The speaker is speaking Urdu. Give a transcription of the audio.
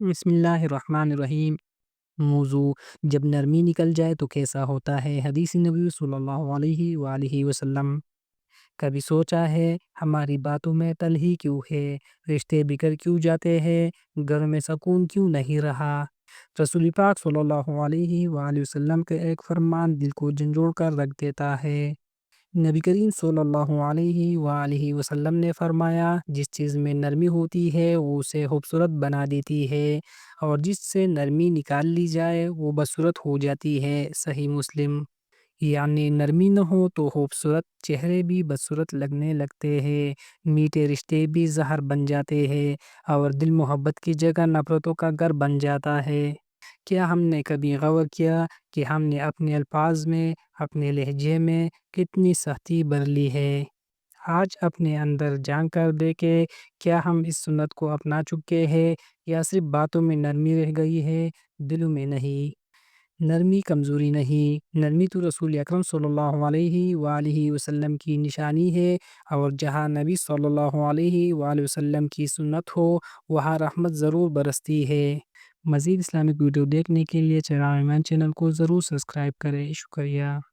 بسم اللہ الرحمن الرحیم۔ موضوع: جب نرمی نکل جائے تو کیسا ہوتا ہے؟ حدیث نبی صلی اللہ علیہ وآلہ وسلم۔ کبھی سوچا ہے ہماری باتوں میں تلخی کیوں ہے؟ رشتے بکھر کیوں جاتے ہیں؟ گھر میں سکون کیوں نہیں رہا؟ رسول پاک صلی اللہ علیہ وآلہ وسلم کا ایک فرمان دل کو جھنجھوڑ کر رکھ دیتا ہے۔ نبی کریم صلی اللہ علیہ وآلہ وسلم نے فرمایا، جس چیز میں نرمی ہوتی ہے وہ اسے خوبصورت بنا دیتی ہے، اور جس سے نرمی نکال لی جائے وہ بدصورت ہو جاتی ہے۔ صحیح مسلم۔ یعنی نرمی نہ ہو تو خوبصورت چہرے بھی بدصورت لگنے لگتے ہیں، میٹھے رشتے بھی زہر بن جاتے ہیں، اور دل محبت کی جگہ نفرتوں کا گھر بن جاتا ہے۔ کیا ہم نے کبھی غور کیا کہ ہم نے اپنے الفاظ میں، اپنے لہجے میں کتنی سختی بر لی ہے؟ آج اپنے اندر جھانک کر دیکھیں، کیا ہم اس سنت کو اپنا چکے ہیں یا صرف باتوں میں نرمی رہ گئی ہے، دلوں میں نہیں؟ نرمی کمزوری نہیں، نرمی تو رسول اکرم صلی اللہ علیہ وآلہ وسلم کی نشانی ہے، اور جہاں نبی صلی اللہ علیہ وآلہ وسلم کی سنت ہو وہاں رحمت ضرور برستی ہے۔ مزید اسلامک ویڈیو دیکھنے کے لیے چینل کو ضرور سبسکرائب کریں۔ شکریہ۔